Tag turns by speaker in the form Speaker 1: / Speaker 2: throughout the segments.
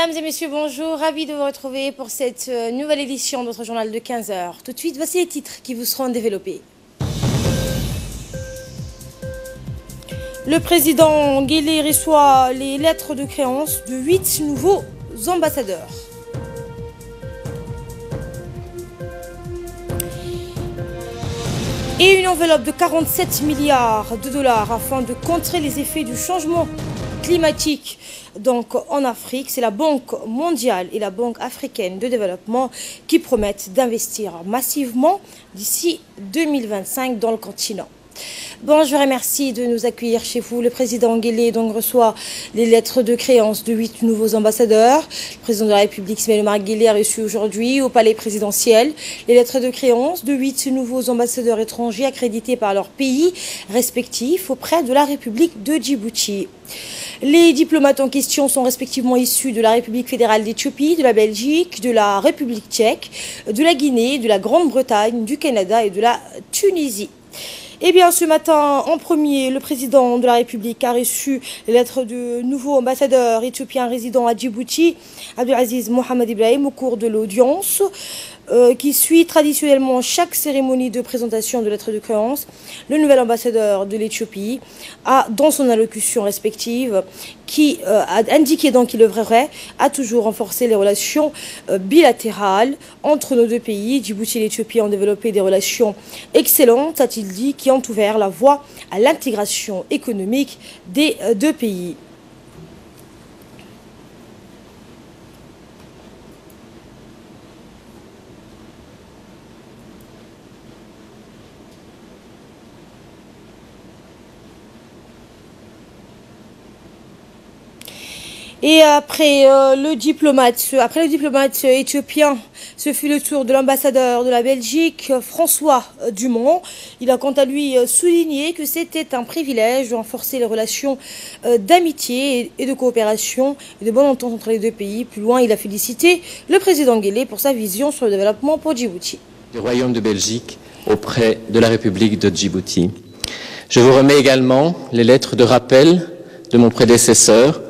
Speaker 1: Mesdames et messieurs, bonjour. Ravi de vous retrouver pour cette nouvelle édition de notre journal de 15 heures. Tout de suite, voici les titres qui vous seront développés. Le président Guélé reçoit les lettres de créance de 8 nouveaux ambassadeurs. Et une enveloppe de 47 milliards de dollars afin de contrer les effets du changement climatique. Donc en Afrique, c'est la Banque mondiale et la Banque africaine de développement qui promettent d'investir massivement d'ici 2025 dans le continent. Bon, je vous remercie de nous accueillir chez vous. Le président Guélé donc reçoit les lettres de créance de 8 nouveaux ambassadeurs. Le président de la République, Ismaël Omar Guelleh, a reçu aujourd'hui au palais présidentiel les lettres de créance de 8 nouveaux ambassadeurs étrangers accrédités par leur pays respectifs auprès de la République de Djibouti. Les diplomates en question sont respectivement issus de la République fédérale d'Éthiopie, de la Belgique, de la République tchèque, de la Guinée, de la Grande-Bretagne, du Canada et de la Tunisie. Eh bien, ce matin, en premier, le président de la République a reçu les lettres de nouveaux ambassadeurs éthiopiens résidant à Djibouti, Abdelaziz Mohamed Ibrahim, au cours de l'audience qui suit traditionnellement chaque cérémonie de présentation de lettres de créance. Le nouvel ambassadeur de l'Éthiopie a, dans son allocution respective, a indiqué donc qu'il œuvrerait à toujours renforcer les relations bilatérales entre nos deux pays. Djibouti et l'Éthiopie ont développé des relations excellentes, a-t-il dit, qui ont ouvert la voie à l'intégration économique des deux pays. Et après le diplomate éthiopien, ce fut le tour de l'ambassadeur de la Belgique, François Dumont. Il a quant à lui souligné que c'était un privilège de renforcer les relations d'amitié et de coopération et de bonne entente entre les deux pays. Plus loin, il a félicité le président Guelleh pour sa vision sur le développement pour Djibouti.
Speaker 2: Du Royaume de Belgique auprès de la République de Djibouti. Je vous remets également les lettres de rappel de mon prédécesseur,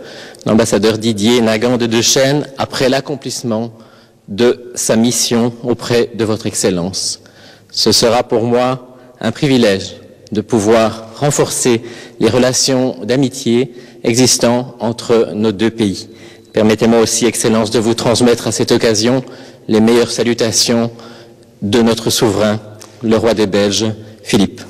Speaker 2: l'ambassadeur Didier Nagant de Dechêne, après l'accomplissement de sa mission auprès de votre Excellence. Ce sera pour moi un privilège de pouvoir renforcer les relations d'amitié existant entre nos deux pays. Permettez-moi aussi, Excellence, de vous transmettre à cette occasion les meilleures salutations de notre souverain, le roi des Belges, Philippe.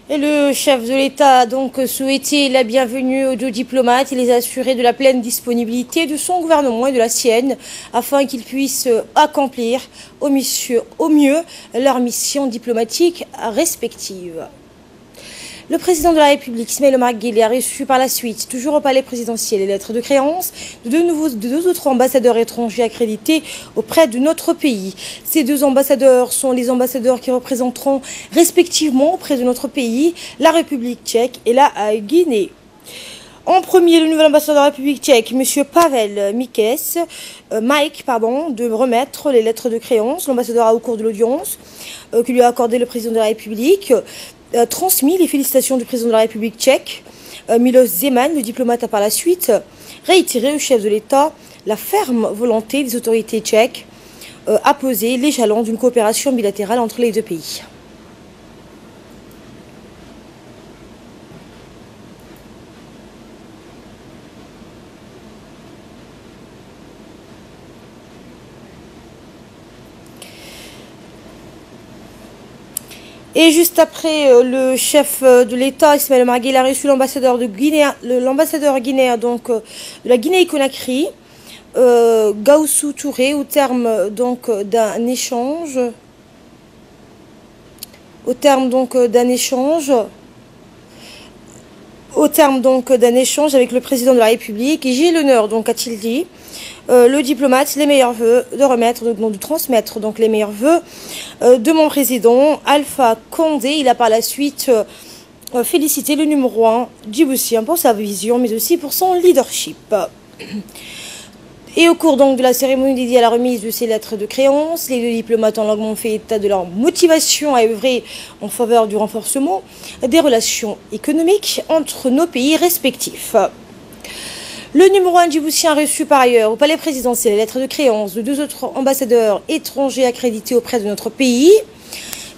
Speaker 1: Et le chef de l'État a donc souhaité la bienvenue aux deux diplomates et les assurer de la pleine disponibilité de son gouvernement et de la sienne afin qu'ils puissent accomplir au mieux leur mission diplomatique respective. Le président de la République, Ismaël Omar Guelleh, a reçu par la suite, toujours au palais présidentiel, les lettres de créance de deux autres ambassadeurs étrangers accrédités auprès de notre pays. Ces deux ambassadeurs sont les ambassadeurs qui représenteront respectivement auprès de notre pays la République tchèque et la Guinée. En premier, le nouvel ambassadeur de la République tchèque, M. Pavel Mike, de remettre les lettres de créance. L'ambassadeur a, au cours de l'audience que lui a accordé le président de la République, transmis les félicitations du président de la République tchèque, Miloš Zeman. Le diplomate a par la suite réitéré au chef de l'État la ferme volonté des autorités tchèques à poser les jalons d'une coopération bilatérale entre les deux pays. Et juste après, le chef de l'État, Ismaël Omar Guelleh, a reçu l'ambassadeur guinéen donc de la Guinée-Conakry, Gaoussou Touré, au terme donc d'un échange. Au terme d'un échange avec le président de la République. Et j'ai l'honneur, donc, a-t-il dit, le diplomate, les meilleurs vœux, de transmettre donc les meilleurs vœux de mon président, Alpha Condé. Il a par la suite félicité le numéro 1 djiboutien pour sa vision, mais aussi pour son leadership. Et au cours donc de la cérémonie dédiée à la remise de ces lettres de créance, les deux diplomates ont longuement fait état de leur motivation à œuvrer en faveur du renforcement des relations économiques entre nos pays respectifs. Le numéro 1 djiboutien a reçu par ailleurs au palais présidentiel les lettres de créance de deux autres ambassadeurs étrangers accrédités auprès de notre pays.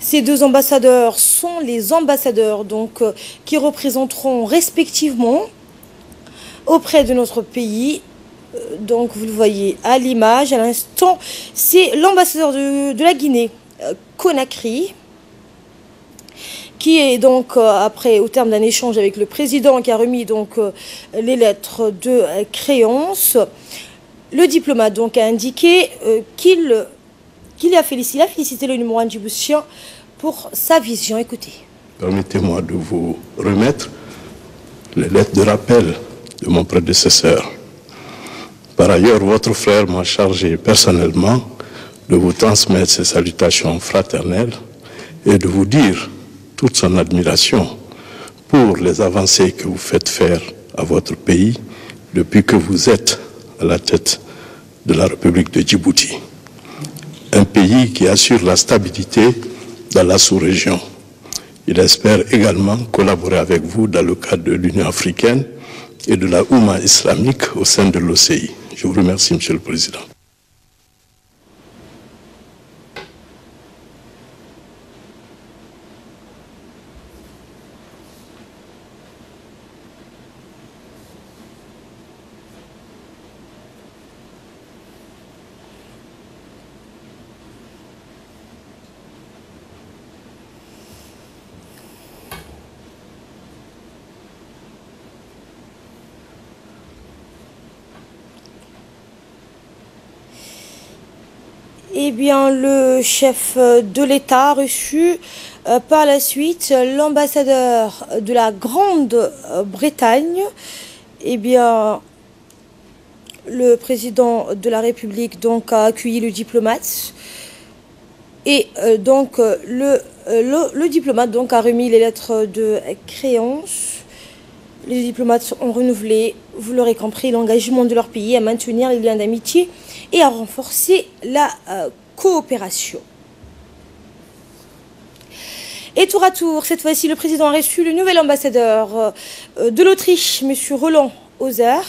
Speaker 1: Ces deux ambassadeurs sont les ambassadeurs donc, qui représenteront respectivement auprès de notre pays. Donc vous le voyez à l'image à l'instant, c'est l'ambassadeur de la Guinée, Conakry, qui est donc, après, au terme d'un échange avec le président, qui a remis donc les lettres de créance, le diplomate donc a indiqué qu'il a félicité le numéro 1 djiboutien pour sa vision. Écoutez.
Speaker 3: Permettez-moi de vous remettre les lettres de rappel de mon prédécesseur. Par ailleurs, votre frère m'a chargé personnellement de vous transmettre ses salutations fraternelles et de vous dire toute son admiration pour les avancées que vous faites faire à votre pays depuis que vous êtes à la tête de la République de Djibouti. Un pays qui assure la stabilité dans la sous-région. Il espère également collaborer avec vous dans le cadre de l'Union africaine et de la Oumma islamique au sein de l'OCI. Je vous remercie, Monsieur le Président.
Speaker 1: Eh bien, le chef de l'État a reçu par la suite l'ambassadeur de la Grande-Bretagne. Eh bien, le président de la République donc, a accueilli le diplomate. Et donc, le diplomate donc, a remis les lettres de créance. Les diplomates ont renouvelé, vous l'aurez compris, l'engagement de leur pays à maintenir les liens d'amitié et à renforcer la coopération. Et tour à tour, cette fois-ci, le président a reçu le nouvel ambassadeur de l'Autriche, M. Roland Hauser.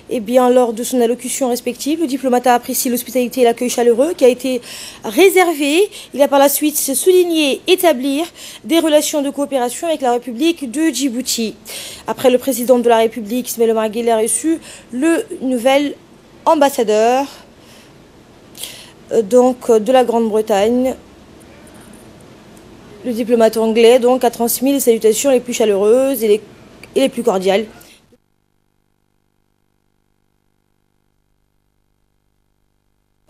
Speaker 1: Eh bien, lors de son allocution respective, le diplomate a apprécié l'hospitalité et l'accueil chaleureux qui a été réservé. Il a par la suite souligné établir des relations de coopération avec la République de Djibouti. Après, le président de la République, Ismaël Omar Guelleh, a reçu le nouvel ambassadeur donc, de la Grande-Bretagne. Le diplomate anglais donc, a transmis les salutations les plus chaleureuses et les plus cordiales.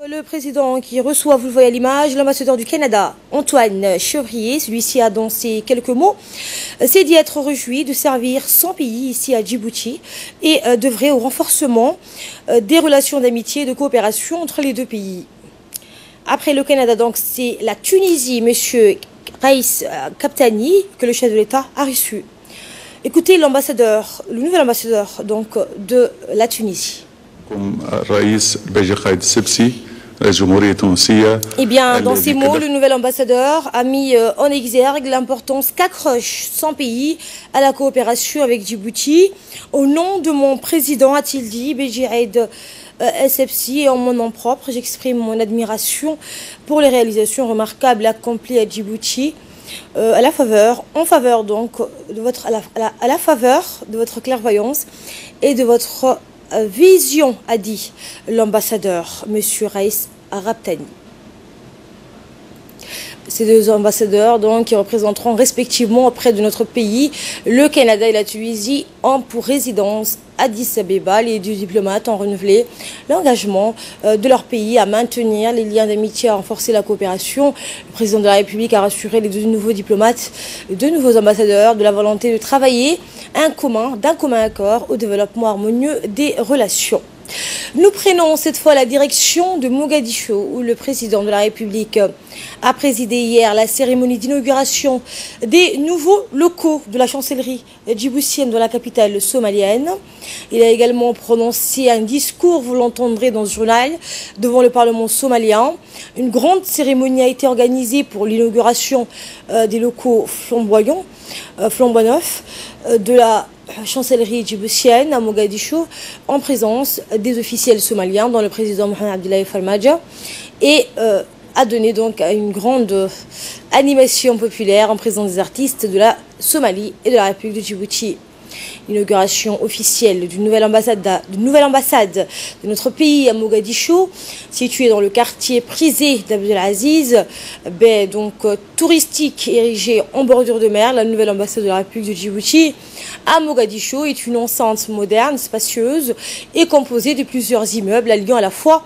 Speaker 1: Le président qui reçoit, vous le voyez à l'image, l'ambassadeur du Canada, Antoine Chevrier, celui-ci a dans ces quelques mots, s'est dit être réjoui de servir son pays ici à Djibouti et d'œuvrer au renforcement des relations d'amitié et de coopération entre les deux pays. Après le Canada, donc, c'est la Tunisie, M. Raïs Kaptani, que le chef de l'État a reçu. Écoutez l'ambassadeur, le nouvel ambassadeur donc, de la Tunisie. Eh bien, dans ces mots, le nouvel ambassadeur a mis en exergue l'importance qu'accroche son pays à la coopération avec Djibouti. Au nom de mon président, a-t-il dit, Béji Aïd Essebsi, et en mon nom propre, j'exprime mon admiration pour les réalisations remarquables accomplies à Djibouti, à la faveur de votre clairvoyance et de votre vision, a dit l'ambassadeur, M. Raïs Raptani. Ces deux ambassadeurs donc, qui représenteront respectivement auprès de notre pays le Canada et la Tunisie ont pour résidence Addis Abeba. Les deux diplomates ont renouvelé l'engagement de leur pays à maintenir les liens d'amitié, à renforcer la coopération. Le président de la République a rassuré les deux nouveaux diplomates, les deux nouveaux ambassadeurs de la volonté de travailler d'un commun accord au développement harmonieux des relations. Nous prenons cette fois la direction de Mogadiscio, où le président de la République a présidé hier la cérémonie d'inauguration des nouveaux locaux de la chancellerie djiboutienne dans la capitale somalienne. Il a également prononcé un discours, vous l'entendrez dans ce journal, devant le Parlement somalien. Une grande cérémonie a été organisée pour l'inauguration des locaux flamboyants de la chancellerie djiboutienne à Mogadiscio, en présence des officiels somaliens, dont le président Mohamed Abdullahi Farmajo, et a donné donc une grande animation populaire en présence des artistes de la Somalie et de la République de Djibouti. L'inauguration officielle d'une nouvelle ambassade de notre pays à Mogadiscio, située dans le quartier prisé d'Abdelaziz, donc touristique érigée en bordure de mer. La nouvelle ambassade de la République de Djibouti à Mogadiscio est une enceinte moderne, spacieuse et composée de plusieurs immeubles alliant à la fois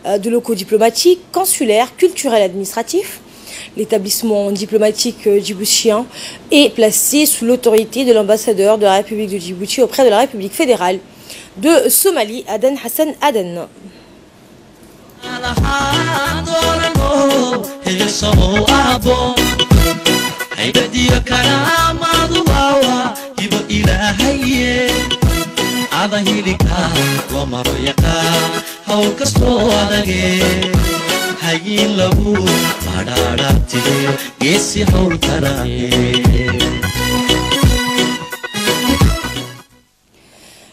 Speaker 1: de locaux diplomatiques, consulaires, culturels et administratifs. L'établissement diplomatique djiboutien est placé sous l'autorité de l'ambassadeur de la République de Djibouti auprès de la République fédérale de Somalie, Aden Hassan Aden.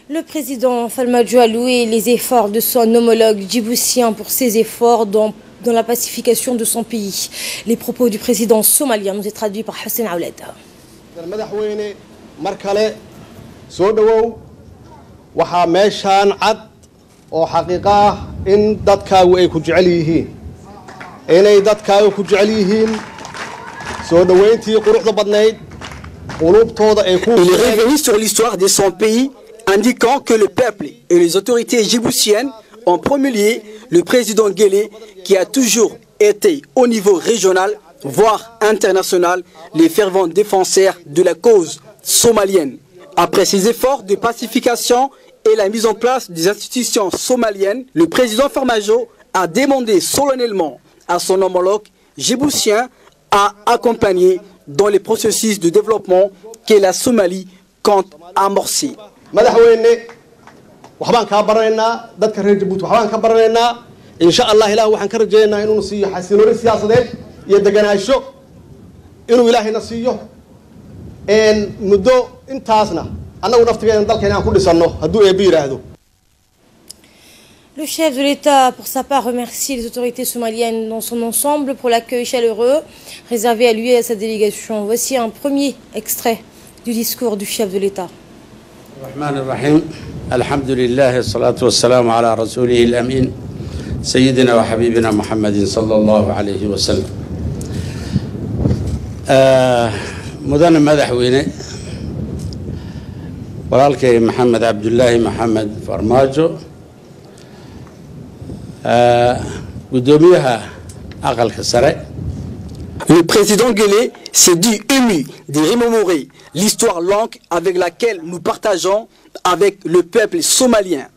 Speaker 1: Le président Farmajo a loué les efforts de son homologue djiboutien pour ses efforts dans la pacification de son pays. Les propos du président somalien nous est traduit par Hussein Aouled.
Speaker 4: inay dadkaaga ku jecel yihiin soo dhaweyntii quruxda badnayd qulubtooda ay ku
Speaker 5: Il est revenu sur l'histoire de son pays, indiquant que le peuple et les autorités djiboutiennes ont promulgué le président Guelleh, qui a toujours été au niveau régional, voire international, les fervents défenseurs de la cause somalienne. Après ses efforts de pacification et la mise en place des institutions somaliennes, le président Farmajo a demandé solennellement à son homologue djiboutien à accompagner dans les processus de développement que la Somalie compte amorcer.
Speaker 4: madaxweyne waxbaan ka baranaynaa dadka reer Djibouti waxbaan ka baranaynaa insha Allah ilaahu waxaan ka rajaynaynaa inuu siiyo xasilooni siyaasadeed iyo deganaansho inuu ilaahayna siiyo muddo intaasna annagu naftigeena dalkeena aan ku dhisano hadduu eebbi yiraahdo.
Speaker 1: Le chef de l'État, pour sa part, remercie les autorités somaliennes dans son ensemble pour l'accueil chaleureux réservé à lui et à sa délégation. Voici un premier extrait du discours du chef de l'État.
Speaker 6: الرحمن الرحيم الحمد لله الصلاة والسلام على رسوله الأمين سيدنا وحبيبنا محمد صلى الله عليه وسلم مدن مدحوينه walaalkay محمد عبد الله محمد فرماجو gudoomiyaha aqalka sare.
Speaker 5: Le président Guelleh s'est dit ému de remémorer l'histoire longue avec laquelle nous partageons avec le peuple somalien.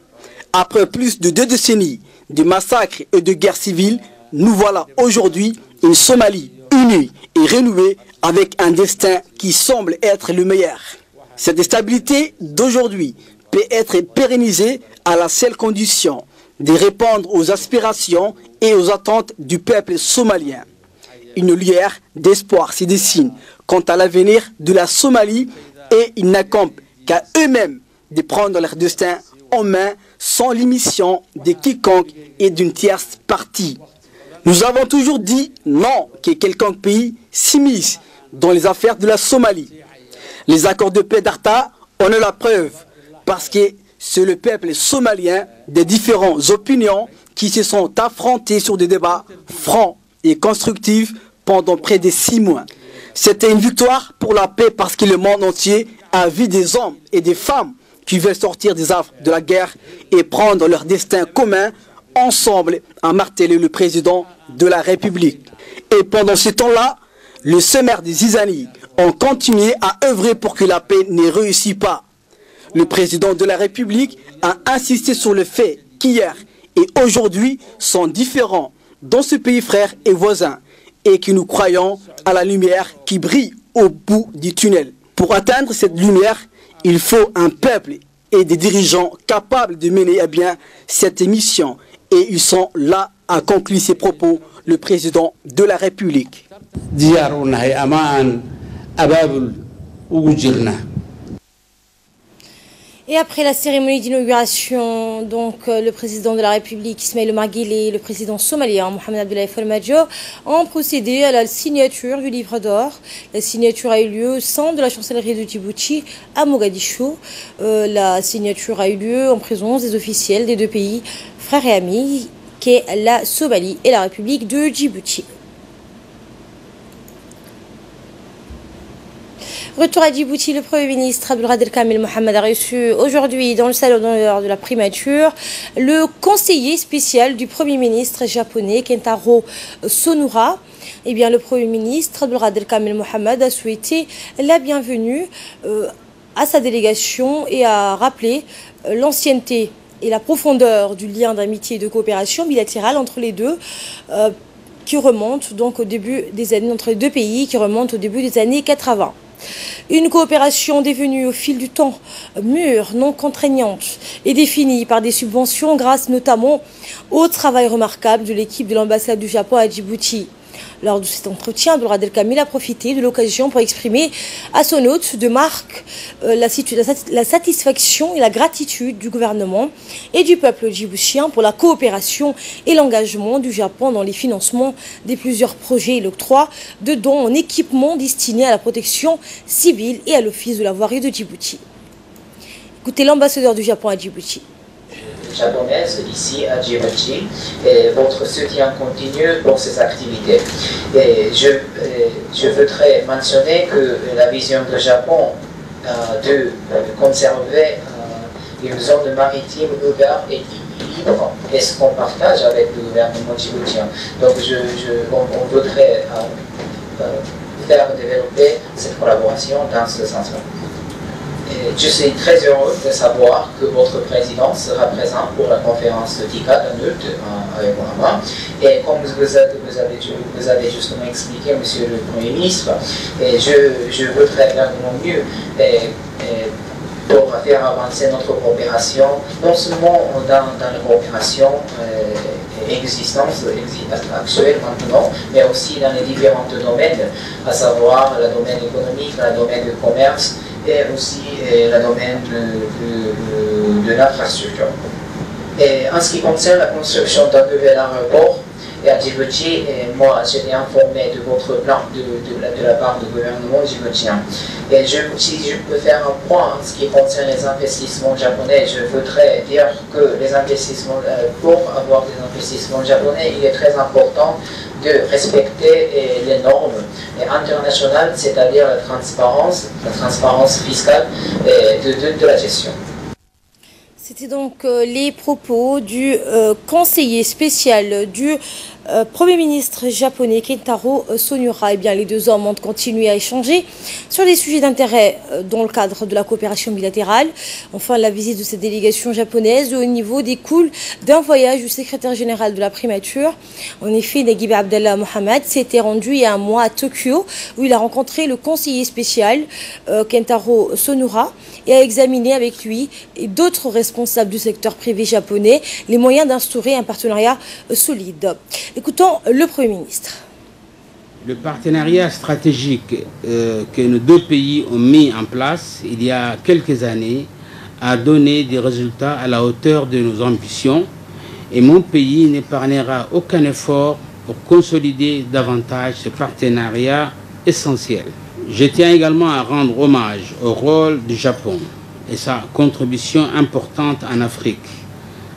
Speaker 5: Après plus de 2 décennies de massacres et de guerres civiles, nous voilà aujourd'hui une Somalie unie et renouée avec un destin qui semble être le meilleur. Cette stabilité d'aujourd'hui peut être pérennisée à la seule condition de répondre aux aspirations et aux attentes du peuple somalien. Une lueur d'espoir se dessine quant à l'avenir de la Somalie et il n'incombe qu'à eux-mêmes de prendre leur destin en main sans l'émission de quiconque et d'une tierce partie. Nous avons toujours dit non que quelconque pays s'immisce dans les affaires de la Somalie. Les accords de paix d'Arta en ont la preuve parce que c'est le peuple somalien des différentes opinions qui se sont affrontés sur des débats francs et constructifs pendant près de 6 mois. C'était une victoire pour la paix parce que le monde entier a vu des hommes et des femmes qui veulent sortir des affres de la guerre et prendre leur destin commun ensemble, a martelé le président de la République. Et pendant ce temps-là, les semeurs des Zizani ont continué à œuvrer pour que la paix ne réussisse pas. Le président de la République a insisté sur le fait qu'hier et aujourd'hui sont différents dans ce pays frère et voisin et que nous croyons à la lumière qui brille au bout du tunnel. Pour atteindre cette lumière, il faut un peuple et des dirigeants capables de mener à bien cette mission. Et ils sont là à conclure ses propos, le président de la République.
Speaker 1: Et après la cérémonie d'inauguration, donc le président de la République, Ismaïl Omar Guelleh, et le président somalien, Mohamed Abdullahi Farmajo, ont procédé à la signature du livre d'or. La signature a eu lieu au centre de la chancellerie de Djibouti, à Mogadiscio. La signature a eu lieu en présence des officiels des deux pays, frères et amis, qu'est la Somalie et la République de Djibouti. Retour à Djibouti, le Premier ministre Abdulkader Kamil Mohamed a reçu aujourd'hui dans le salon d'honneur de la primature le conseiller spécial du Premier ministre japonais Kentaro Sonura. Eh bien, le Premier ministre Abdulkader Kamil Mohamed a souhaité la bienvenue à sa délégation et a rappelé l'ancienneté et la profondeur du lien d'amitié et de coopération bilatérale entre les deux qui remonte donc au début des années, entre les deux pays qui remonte au début des années 80. Une coopération devenue au fil du temps mûre, non contraignante et définie par des subventions grâce notamment au travail remarquable de l'équipe de l'ambassade du Japon à Djibouti. Lors de cet entretien, Abdulkader Kamil a profité de l'occasion pour exprimer à son hôte de marque la satisfaction et la gratitude du gouvernement et du peuple djiboutien pour la coopération et l'engagement du Japon dans les financements des plusieurs projets et l'octroi de dons en équipement destinés à la protection civile et à l'office de la voirie de Djibouti. Écoutez l'ambassadeur du Japon à Djibouti.
Speaker 7: Japonaise ici à Djibouti et votre soutien continu pour ces activités. Et je voudrais mentionner que la vision du Japon de conserver une zone maritime ouverte et libre est ce qu'on partage avec le gouvernement djiboutien. Donc on voudrait faire développer cette collaboration dans ce sens-là. Je suis très heureux de savoir que votre président sera présent pour la conférence de TICAD en août avec moi. Et comme vous avez justement expliqué, Monsieur le Premier ministre, je voudrais faire de mon mieux pour faire avancer notre coopération, non seulement dans la coopération existante actuelle maintenant, mais aussi dans les différents domaines, à savoir le domaine économique, le domaine du commerce, et aussi le domaine de l'infrastructure. Et en ce qui concerne la construction d'un nouvel aéroport à Djibouti, moi j'étais informé de votre plan de la part du gouvernement djiboutien. Et si je peux faire un point en ce qui concerne les investissements japonais, je voudrais dire que les investissements, pour avoir des investissements japonais, il est très important de respecter les normes internationales, c'est-à-dire la transparence fiscale de la gestion.
Speaker 1: C'était donc les propos du conseiller spécial du Premier ministre japonais Kentaro Sonura. Eh bien, les deux hommes ont continué à échanger sur des sujets d'intérêt dans le cadre de la coopération bilatérale. Enfin, la visite de cette délégation japonaise de haut niveau découle d'un voyage du secrétaire général de la primature. En effet, Naguib Abdallah Mohamed s'était rendu il y a un mois à Tokyo où il a rencontré le conseiller spécial Kentaro Sonura et a examiné avec lui et d'autres responsables du secteur privé japonais les moyens d'instaurer un partenariat solide. Écoutons le Premier ministre.
Speaker 6: Le partenariat stratégique que nos deux pays ont mis en place il y a quelques années a donné des résultats à la hauteur de nos ambitions et mon pays n'épargnera aucun effort pour consolider davantage ce partenariat essentiel. Je tiens également à rendre hommage au rôle du Japon et sa contribution importante en Afrique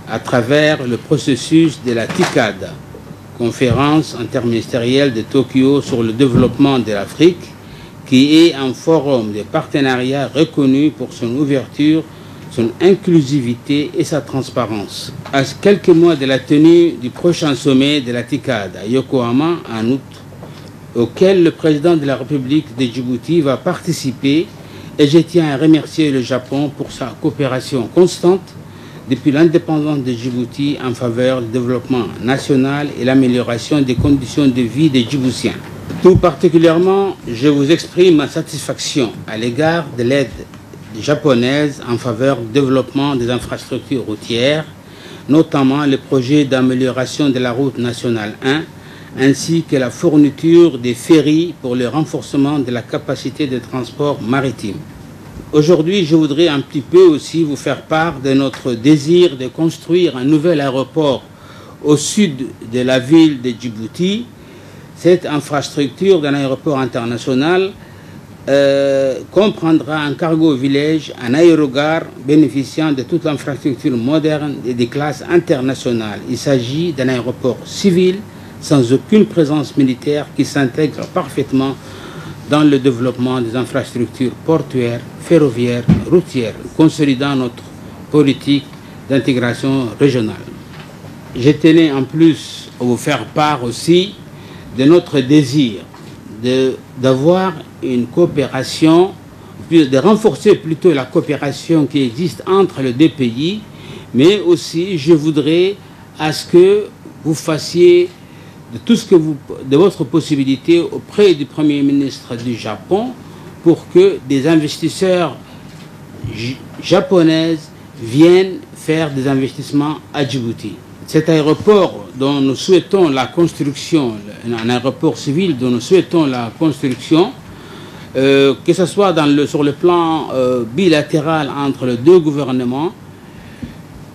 Speaker 6: à travers le processus de la TICAD, conférence interministérielle de Tokyo sur le développement de l'Afrique, qui est un forum de partenariat reconnu pour son ouverture, son inclusivité et sa transparence. À quelques mois de la tenue du prochain sommet de la TICAD à Yokohama en août, auquel le président de la République de Djibouti va participer, et je tiens à remercier le Japon pour sa coopération constante depuis l'indépendance de Djibouti en faveur du développement national et l'amélioration des conditions de vie des Djiboutiens. Tout particulièrement, je vous exprime ma satisfaction à l'égard de l'aide japonaise en faveur du développement des infrastructures routières, notamment les projets d'amélioration de la route nationale 1, ainsi que la fourniture des ferries pour le renforcement de la capacité de transport maritime. Aujourd'hui, je voudrais un petit peu aussi vous faire part de notre désir de construire un nouvel aéroport au sud de la ville de Djibouti. Cette infrastructure d'un aéroport international comprendra un cargo village, un aérogare bénéficiant de toute l'infrastructure moderne et des classes internationales. Il s'agit d'un aéroport civil sans aucune présence militaire qui s'intègre parfaitement dans le développement des infrastructures portuaires, ferroviaires, routières, consolidant notre politique d'intégration régionale. Je tenais en plus à vous faire part aussi de notre désir d'avoir une coopération, de renforcer plutôt la coopération qui existe entre les deux pays, mais aussi je voudrais à ce que vous fassiez de tout ce que de votre possibilité auprès du Premier ministre du Japon pour que des investisseurs japonais viennent faire des investissements à Djibouti. Cet aéroport dont nous souhaitons la construction, un aéroport civil dont nous souhaitons la construction, que ce soit sur le plan bilatéral entre les deux gouvernements,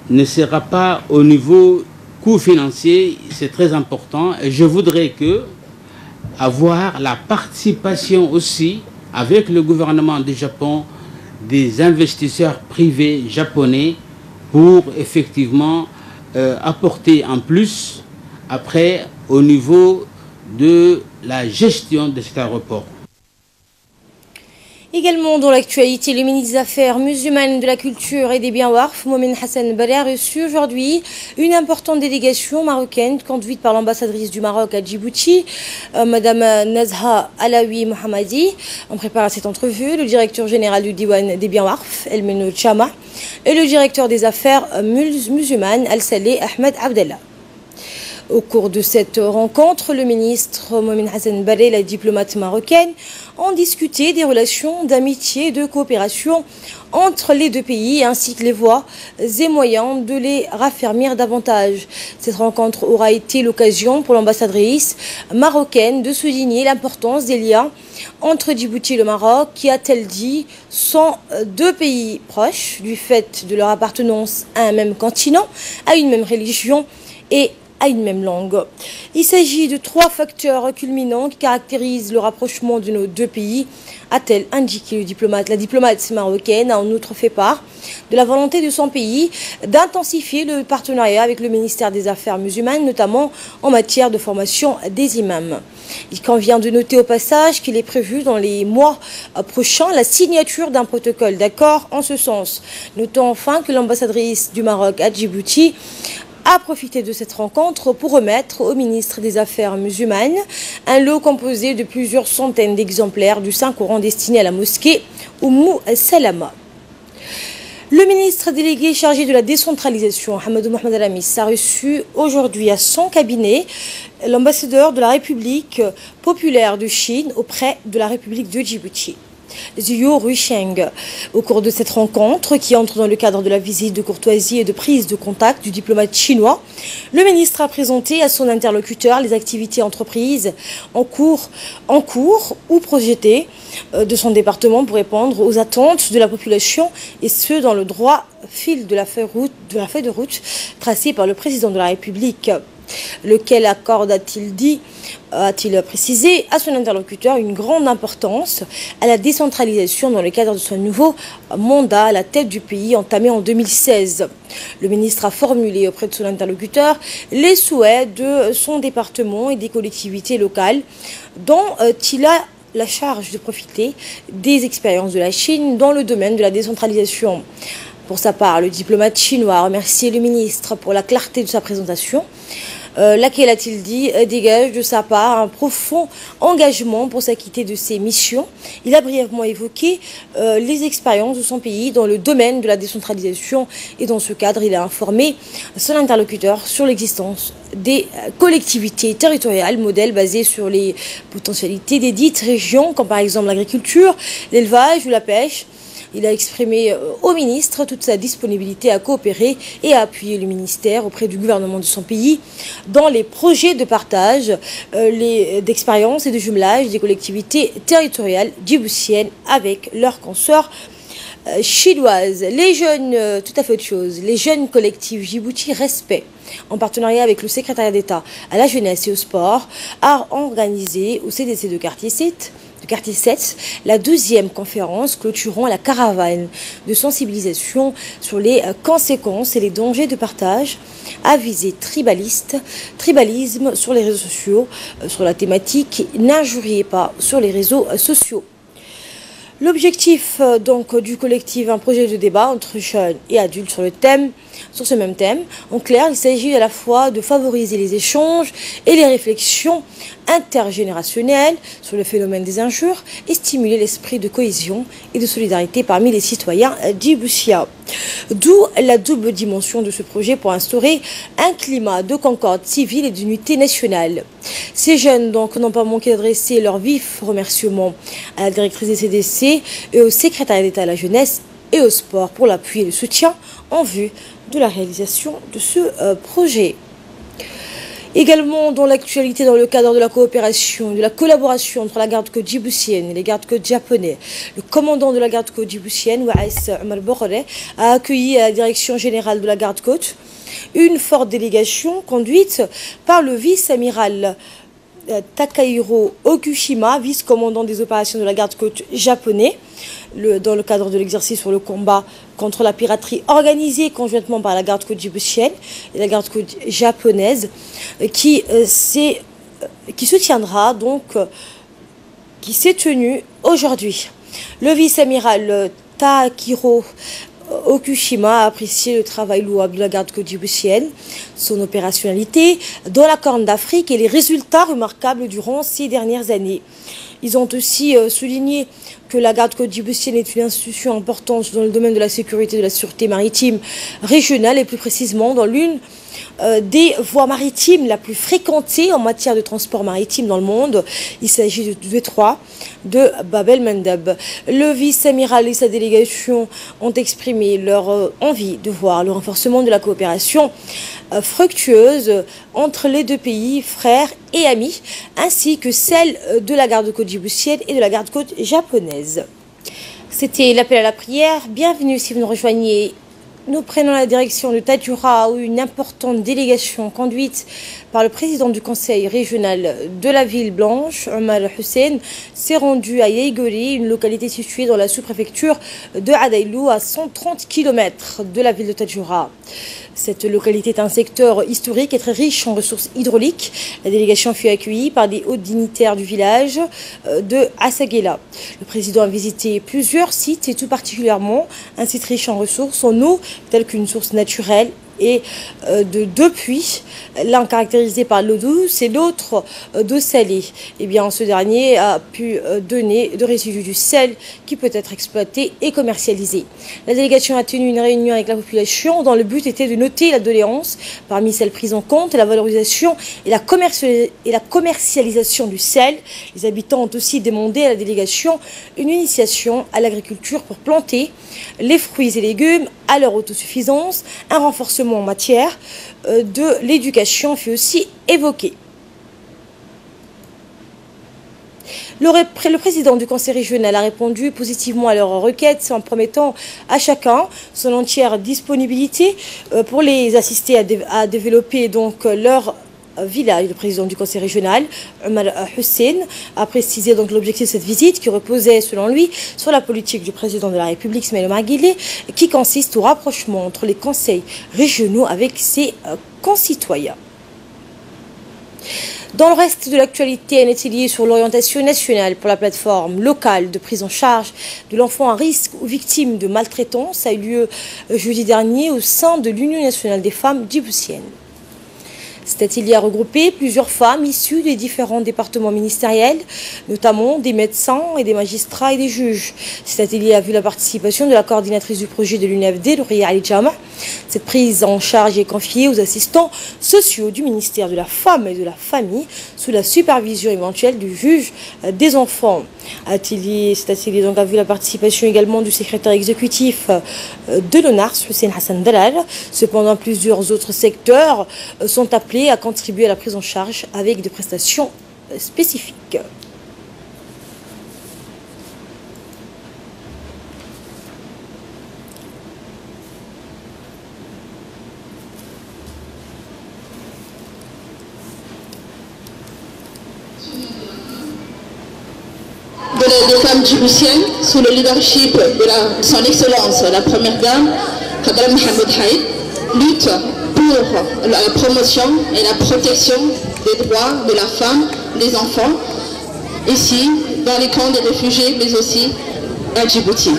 Speaker 6: ne sera pas au niveau coût financier, c'est très important. Et je voudrais avoir la participation aussi avec le gouvernement du Japon des investisseurs privés japonais pour effectivement apporter en plus après au niveau de la gestion de cet aéroport.
Speaker 1: Également dans l'actualité, le ministre des Affaires musulmanes, de la Culture et des Biens Warf, Momin Hassan Baleh, a reçu aujourd'hui une importante délégation marocaine conduite par l'ambassadrice du Maroc à Djibouti, Madame Nazha Alaoui Mohammadi. On prépare cette entrevue le directeur général du Diwan des Biens Warf, El Meno Chama, et le directeur des Affaires musulmanes, Al-Saleh Ahmed Abdellah. Au cours de cette rencontre, le ministre Momin Hassan Baleh et la diplomate marocaine ont discuté des relations d'amitié et de coopération entre les deux pays ainsi que les voies et moyens de les raffermir davantage. Cette rencontre aura été l'occasion pour l'ambassadrice marocaine de souligner l'importance des liens entre Djibouti et le Maroc qui, a-t-elle dit, sont deux pays proches du fait de leur appartenance à un même continent, à une même religion et à une même langue. Il s'agit de trois facteurs culminants qui caractérisent le rapprochement de nos deux pays, a-t-elle indiqué le diplomate. La diplomate marocaine a en outre fait part de la volonté de son pays d'intensifier le partenariat avec le ministère des Affaires musulmanes, notamment en matière de formation des imams. Il convient de noter au passage qu'il est prévu dans les mois prochains la signature d'un protocole d'accord en ce sens. Notons enfin que l'ambassadrice du Maroc à Djibouti a profité de cette rencontre pour remettre au ministre des Affaires musulmanes un lot composé de plusieurs centaines d'exemplaires du Saint-Coran destiné à la mosquée Oumou Salama. Le ministre délégué chargé de la décentralisation, Hamadou Mohamed Alamis, a reçu aujourd'hui à son cabinet l'ambassadeur de la République populaire de Chine auprès de la République de Djibouti, Zhu Ruisheng. Au cours de cette rencontre, qui entre dans le cadre de la visite de courtoisie et de prise de contact du diplomate chinois, le ministre a présenté à son interlocuteur les activités entreprises en cours ou projetées de son département pour répondre aux attentes de la population, et ce dans le droit fil de la feuille de route tracée par le président de la République, lequel accorde, a-t-il précisé à son interlocuteur, une grande importance à la décentralisation dans le cadre de son nouveau mandat à la tête du pays entamé en 2016. Le ministre a formulé auprès de son interlocuteur les souhaits de son département et des collectivités locales dont il a la charge de profiter des expériences de la Chine dans le domaine de la décentralisation. Pour sa part, le diplomate chinois a remercié le ministre pour la clarté de sa présentation, laquelle, a-t-il dit, dégage de sa part un profond engagement pour s'acquitter de ses missions. Il a brièvement évoqué les expériences de son pays dans le domaine de la décentralisation et dans ce cadre, il a informé son interlocuteur sur l'existence des collectivités territoriales, modèles basés sur les potentialités des dites régions, comme par exemple l'agriculture, l'élevage ou la pêche. Il a exprimé au ministre toute sa disponibilité à coopérer et à appuyer le ministère auprès du gouvernement de son pays dans les projets de partage d'expériences et de jumelage des collectivités territoriales djiboutiennes avec leurs consorts chinoises. Les jeunes, tout à fait autre chose, les jeunes collectifs Djibouti Respect, en partenariat avec le secrétariat d'État à la jeunesse et au sport, a organisé au CDC de quartier 7, la 12e conférence clôturant la caravane de sensibilisation sur les conséquences et les dangers de partage à visée tribalisme sur les réseaux sociaux, sur la thématique « N'injuriez pas sur les réseaux sociaux ». L'objectif donc du collectif, un projet de débat entre jeunes et adultes sur ce même thème. En clair, il s'agit à la fois de favoriser les échanges et les réflexions intergénérationnelles sur le phénomène des injures et stimuler l'esprit de cohésion et de solidarité parmi les citoyens djiboutiens. D'où la double dimension de ce projet pour instaurer un climat de concorde civile et d'unité nationale. Ces jeunes donc n'ont pas manqué d'adresser leurs vifs remerciements à la directrice des CDC et au secrétariat d'État à la jeunesse et au sport pour l'appui et le soutien en vue de la réalisation de ce projet. Également dans l'actualité, dans le cadre de la coopération, de la collaboration entre la garde-côte djiboutienne et les gardes-côtes japonais, le commandant de la garde-côte djiboutienne, Waïs Omar Borré, a accueilli à la direction générale de la garde-côte une forte délégation conduite par le vice-amiral Takahiro Okushima, vice-commandant des opérations de la garde-côte japonais, dans le cadre de l'exercice sur le combat contre la piraterie organisée conjointement par la garde-côte djiboutienne et la garde-côte japonaise, qui s'est tenu aujourd'hui. Le vice-amiral Takahiro Okushima a apprécié le travail louable de la garde-côte djiboutienne, son opérationnalité dans la Corne d'Afrique et les résultats remarquables durant ces dernières années. Ils ont aussi souligné que la garde-côte djiboutienne est une institution importante dans le domaine de la sécurité et de la sûreté maritime régionale et plus précisément dans l'une des voies maritimes la plus fréquentée en matière de transport maritime dans le monde. Il s'agit du détroit de Bab el-Mandeb. Le vice-amiral et sa délégation ont exprimé leur envie de voir le renforcement de la coopération fructueuse entre les deux pays, frères et amis, ainsi que celle de la garde-côte djiboutienne et de la garde-côte japonaise. C'était l'appel à la prière. Bienvenue si vous nous rejoignez. Nous prenons la direction de Tadjoura où une importante délégation conduite par le président du conseil régional de la ville blanche, Omar Hussein, s'est rendue à Yeigori, une localité située dans la sous-préfecture de Adailou, à 130 km de la ville de Tadjoura. Cette localité est un secteur historique et très riche en ressources hydrauliques. La délégation fut accueillie par des hauts dignitaires du village de Assaguela. Le président a visité plusieurs sites et tout particulièrement un site riche en ressources en eau, tel qu'une source naturelle et de deux puits, l'un caractérisé par l'eau douce et l'autre d'eau salée. Eh bien, ce dernier a pu donner de résidus du sel qui peut être exploité et commercialisé. La délégation a tenu une réunion avec la population dont le but était de noter la doléance parmi celles prises en compte, la valorisation et la commercialisation du sel. Les habitants ont aussi demandé à la délégation une initiation à l'agriculture pour planter les fruits et légumes à leur autosuffisance, un renforcement en matière de l'éducation fut aussi évoqué. Le président du conseil régional a répondu positivement à leurs requêtes en promettant à chacun son entière disponibilité pour les assister à développer donc leur village. Le président du conseil régional, Omar Hussein, a précisé donc l'objectif de cette visite qui reposait selon lui sur la politique du président de la République, Ismaïla Omar Guelleh, qui consiste au rapprochement entre les conseils régionaux avec ses concitoyens. Dans le reste de l'actualité, un atelier sur l'orientation nationale pour la plateforme locale de prise en charge de l'enfant à risque ou victime de maltraitance a eu lieu jeudi dernier au sein de l'Union nationale des femmes djiboutiennes. Cet atelier a regroupé plusieurs femmes issues des différents départements ministériels, notamment des médecins et des magistrats et des juges. Cet atelier a vu la participation de la coordinatrice du projet de l'UNFD, Louria Ali Jama. Cette prise en charge est confiée aux assistants sociaux du ministère de la Femme et de la Famille sous la supervision éventuelle du juge des enfants. Cet atelier donc a vu la participation également du secrétaire exécutif de l'ONARS, Hussein Hassan Dalal. Cependant, plusieurs autres secteurs sont appelés à contribuer à la prise en charge avec des prestations spécifiques.
Speaker 8: des femmes djiboutiennes sous le leadership de son Excellence, la Première Dame, Khadra Mohamed Haïd, lutte pour la promotion et la protection des droits de la femme, des enfants, ici, dans les camps des réfugiés, mais aussi à Djibouti.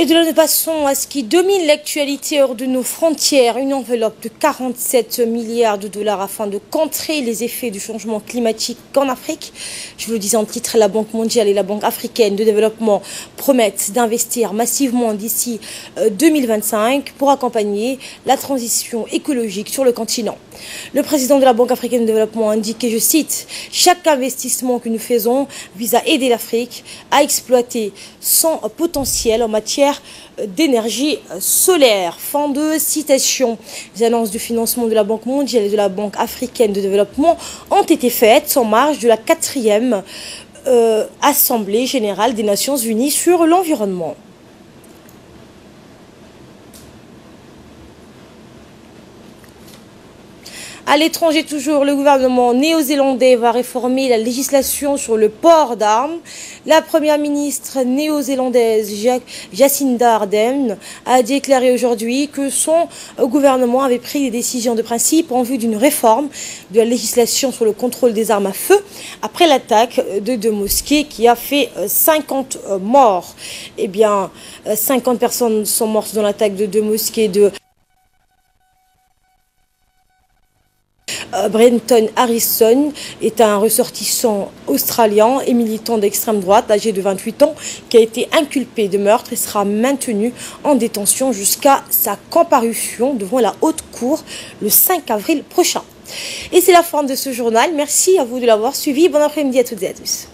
Speaker 1: Et de là, nous passons à ce qui domine l'actualité hors de nos frontières. Une enveloppe de 47 milliards de dollars afin de contrer les effets du changement climatique en Afrique. Je vous le disais en titre, la Banque mondiale et la Banque africaine de développement promettent d'investir massivement d'ici 2025 pour accompagner la transition écologique sur le continent. Le président de la Banque africaine de développement a indiqué, je cite, « Chaque investissement que nous faisons vise à aider l'Afrique à exploiter son potentiel en matière d'énergie solaire ». Fin de citation. Les annonces du financement de la Banque mondiale et de la Banque africaine de développement ont été faites en marge de la 4e Assemblée générale des Nations unies sur l'environnement. À l'étranger toujours, le gouvernement néo-zélandais va réformer la législation sur le port d'armes. La première ministre néo-zélandaise Jacinda Ardern a déclaré aujourd'hui que son gouvernement avait pris des décisions de principe en vue d'une réforme de la législation sur le contrôle des armes à feu après l'attaque de 2 mosquées qui a fait 50 morts. Eh bien, 50 personnes sont mortes dans l'attaque de 2 mosquées de Brenton Harrison est un ressortissant australien et militant d'extrême droite âgé de 28 ans qui a été inculpé de meurtre et sera maintenu en détention jusqu'à sa comparution devant la haute cour le 5 avril prochain. Et c'est la fin de ce journal. Merci à vous de l'avoir suivi. Bon après-midi à toutes et à tous.